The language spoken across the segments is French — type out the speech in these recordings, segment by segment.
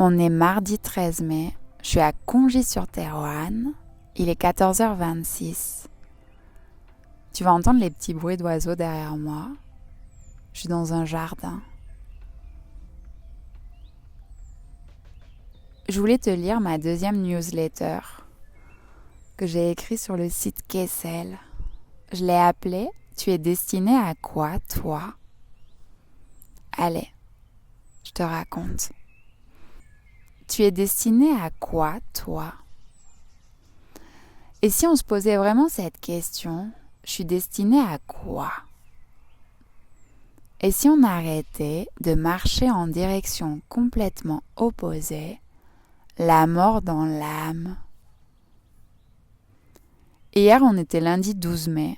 On est mardi 13 mai, je suis à Congy-sur-Thérouanne, il est 14h26. Tu vas entendre les petits bruits d'oiseaux derrière moi. Je suis dans un jardin. Je voulais te lire ma deuxième newsletter que j'ai écrite sur le site Kessel. Je l'ai appelée « Tu es destiné à quoi, toi ?» Allez, je te raconte. Tu es destiné à quoi, toi? Et si on se posait vraiment cette question, je suis destinée à quoi? Et si on arrêtait de marcher en direction complètement opposée, la mort dans l'âme? Hier, on était lundi 12 mai,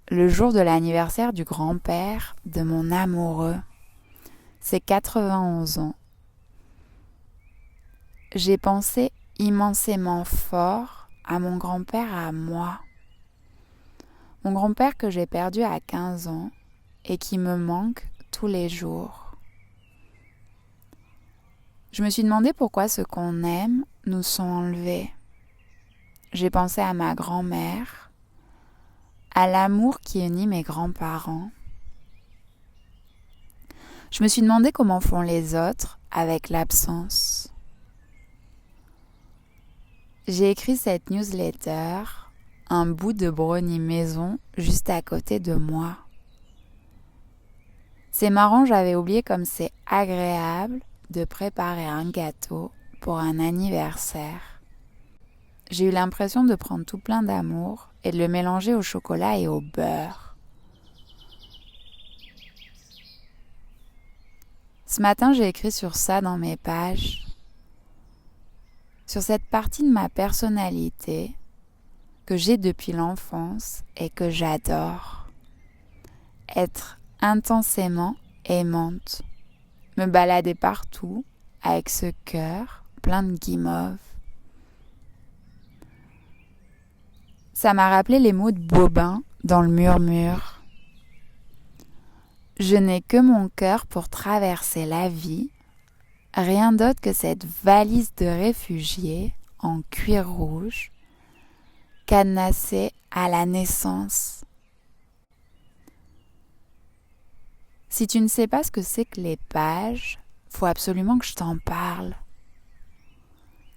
le jour de l'anniversaire du grand-père de mon amoureux. C'est 91 ans. J'ai pensé immensément fort à mon grand-père, à moi. Mon grand-père que j'ai perdu à 15 ans et qui me manque tous les jours. Je me suis demandé pourquoi ceux qu'on aime nous sont enlevés. J'ai pensé à ma grand-mère, à l'amour qui unit mes grands-parents. Je me suis demandé comment font les autres avec l'absence. J'ai écrit cette newsletter, un bout de brownie maison juste à côté de moi. C'est marrant, j'avais oublié comme c'est agréable de préparer un gâteau pour un anniversaire. J'ai eu l'impression de prendre tout plein d'amour et de le mélanger au chocolat et au beurre. Ce matin, j'ai écrit sur ça dans mes pages. Sur cette partie de ma personnalité que j'ai depuis l'enfance et que j'adore. Être intensément aimante. Me balader partout avec ce cœur plein de guimauve. Ça m'a rappelé les mots de Bobin dans le murmure. Je n'ai que mon cœur pour traverser la vie. Rien d'autre que cette valise de réfugiés en cuir rouge, cadenassée à la naissance. Si tu ne sais pas ce que c'est que les pages, faut absolument que je t'en parle.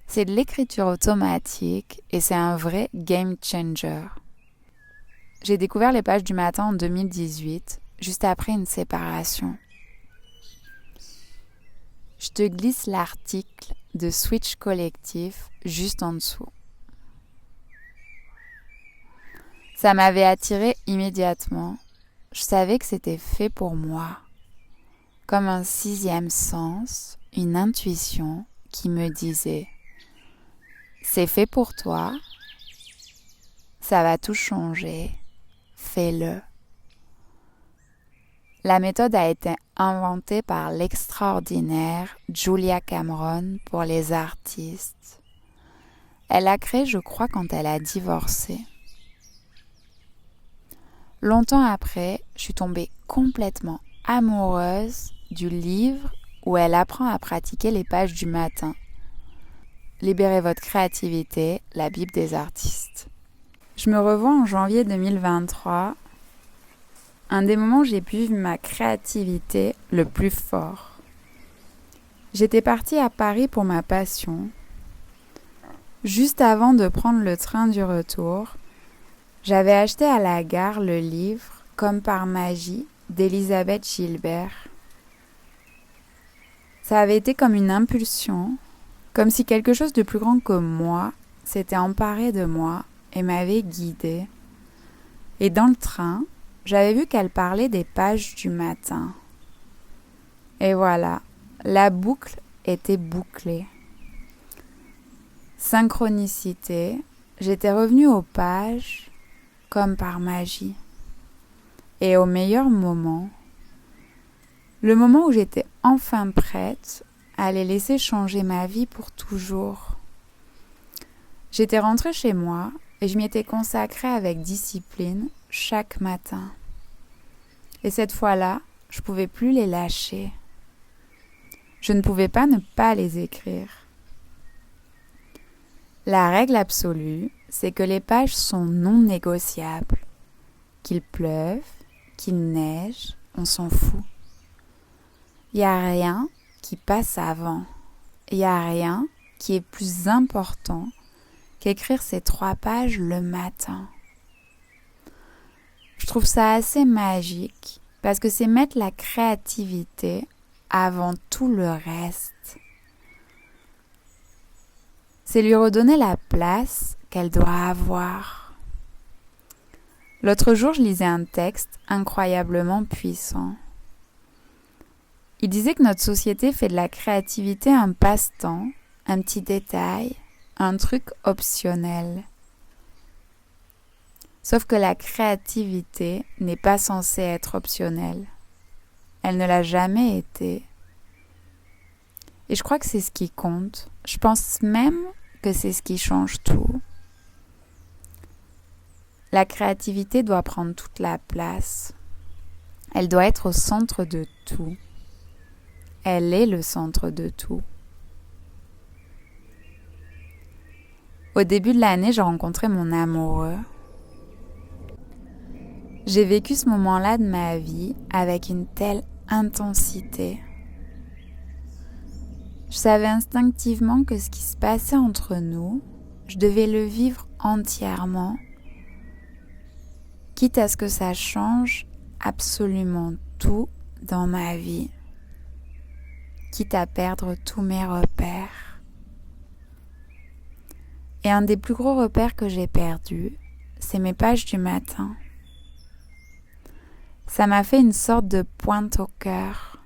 C'est de l'écriture automatique et c'est un vrai game changer. J'ai découvert les pages du matin en 2018, juste après une séparation. Je te glisse l'article de Switch Collectif juste en dessous. Ça m'avait attirée immédiatement. Je savais que c'était fait pour moi. Comme un sixième sens, une intuition qui me disait « C'est fait pour toi, ça va tout changer, fais-le ». La méthode a été inventée par l'extraordinaire Julia Cameron pour les artistes. Elle l'a créée, je crois, quand elle a divorcé. Longtemps après, je suis tombée complètement amoureuse du livre où elle apprend à pratiquer les pages du matin. Libérez votre créativité, la Bible des artistes. Je me revois en janvier 2023. Un des moments où j'ai pu vivre ma créativité le plus fort. J'étais partie à Paris pour ma passion. Juste avant de prendre le train du retour, j'avais acheté à la gare le livre « Comme par magie » d'Elisabeth Gilbert. Ça avait été comme une impulsion, comme si quelque chose de plus grand que moi s'était emparé de moi et m'avait guidée. Et dans le train, j'avais vu qu'elle parlait des pages du matin. Et voilà, la boucle était bouclée. Synchronicité, j'étais revenue aux pages comme par magie. Et au meilleur moment, le moment où j'étais enfin prête à les laisser changer ma vie pour toujours. J'étais rentrée chez moi et je m'y étais consacrée avec discipline chaque matin. Et cette fois-là, je ne pouvais plus les lâcher. Je ne pouvais pas ne pas les écrire. La règle absolue, c'est que les pages sont non négociables. Qu'il pleuve, qu'il neige, on s'en fout. Il n'y a rien qui passe avant. Il n'y a rien qui est plus important qu'écrire ces 3 pages le matin. Je trouve ça assez magique parce que c'est mettre la créativité avant tout le reste. C'est lui redonner la place qu'elle doit avoir. L'autre jour, je lisais un texte incroyablement puissant. Il disait que notre société fait de la créativité un passe-temps, un petit détail, un truc optionnel. Sauf que la créativité n'est pas censée être optionnelle. Elle ne l'a jamais été. Et je crois que c'est ce qui compte. Je pense même que c'est ce qui change tout. La créativité doit prendre toute la place. Elle doit être au centre de tout. Elle est le centre de tout. Au début de l'année, j'ai rencontré mon amoureux. J'ai vécu ce moment-là de ma vie avec une telle intensité. Je savais instinctivement que ce qui se passait entre nous, je devais le vivre entièrement, quitte à ce que ça change absolument tout dans ma vie, quitte à perdre tous mes repères. Et un des plus gros repères que j'ai perdus, c'est mes pages du matin. Ça m'a fait une sorte de pointe au cœur.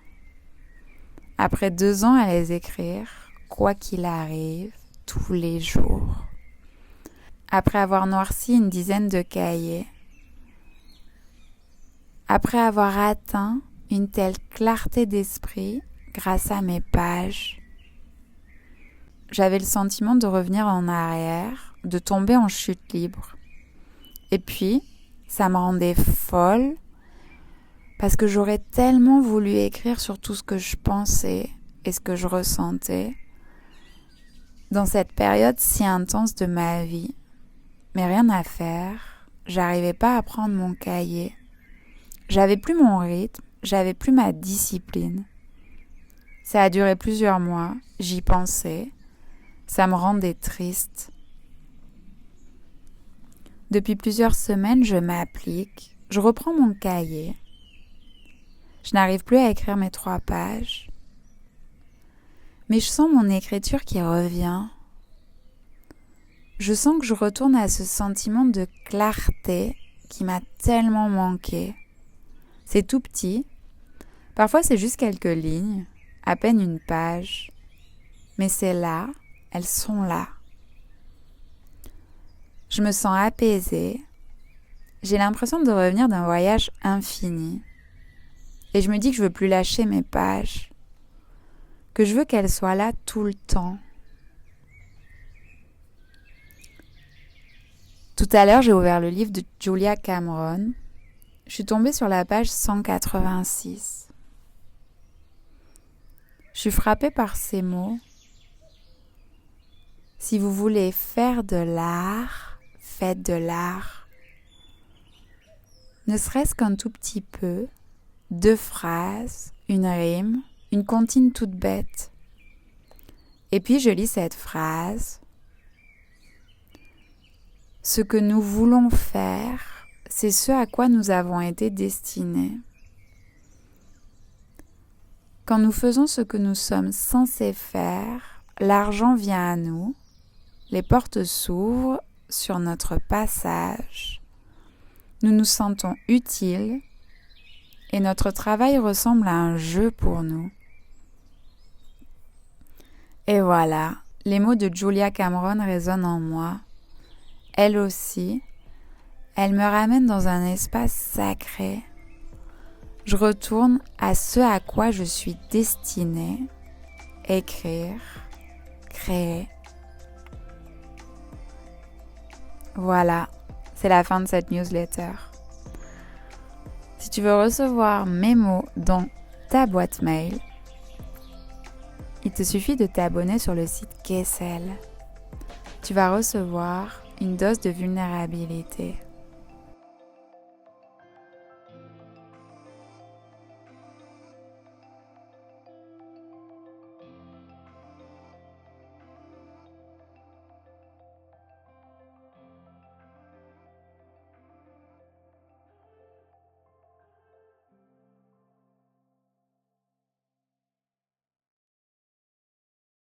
Après 2 ans à les écrire, quoi qu'il arrive, tous les jours. Après avoir noirci une dizaine de cahiers. Après avoir atteint une telle clarté d'esprit grâce à mes pages. J'avais le sentiment de revenir en arrière, de tomber en chute libre. Et puis, ça me rendait folle parce que j'aurais tellement voulu écrire sur tout ce que je pensais et ce que je ressentais dans cette période si intense de ma vie. Mais rien à faire, j'arrivais pas à prendre mon cahier. J'avais plus mon rythme, j'avais plus ma discipline. Ça a duré plusieurs mois, j'y pensais, ça me rendait triste. Depuis plusieurs semaines, je m'applique, je reprends mon cahier. Je n'arrive plus à écrire mes 3 pages. Mais je sens mon écriture qui revient. Je sens que je retourne à ce sentiment de clarté qui m'a tellement manqué. C'est tout petit. Parfois, c'est juste quelques lignes, à peine une page. Mais c'est là, elles sont là. Je me sens apaisée. J'ai l'impression de revenir d'un voyage infini. Et je me dis que je veux plus lâcher mes pages. Que je veux qu'elles soient là tout le temps. Tout à l'heure, j'ai ouvert le livre de Julia Cameron. Je suis tombée sur la page 186. Je suis frappée par ces mots. Si vous voulez faire de l'art, faites de l'art. Ne serait-ce qu'un tout petit peu, 2 phrases, une rime, une comptine toute bête. Et puis je lis cette phrase. Ce que nous voulons faire, c'est ce à quoi nous avons été destinés. Quand nous faisons ce que nous sommes censés faire, l'argent vient à nous, les portes s'ouvrent sur notre passage. Nous nous sentons utiles et notre travail ressemble à un jeu pour nous. Et voilà, les mots de Julia Cameron résonnent en moi. Elle aussi, elle me ramène dans un espace sacré. Je retourne à ce à quoi je suis destinée, écrire, créer. Voilà, c'est la fin de cette newsletter. Si tu veux recevoir mes mots dans ta boîte mail, il te suffit de t'abonner sur le site Kessel. Tu vas recevoir une dose de vulnérabilité.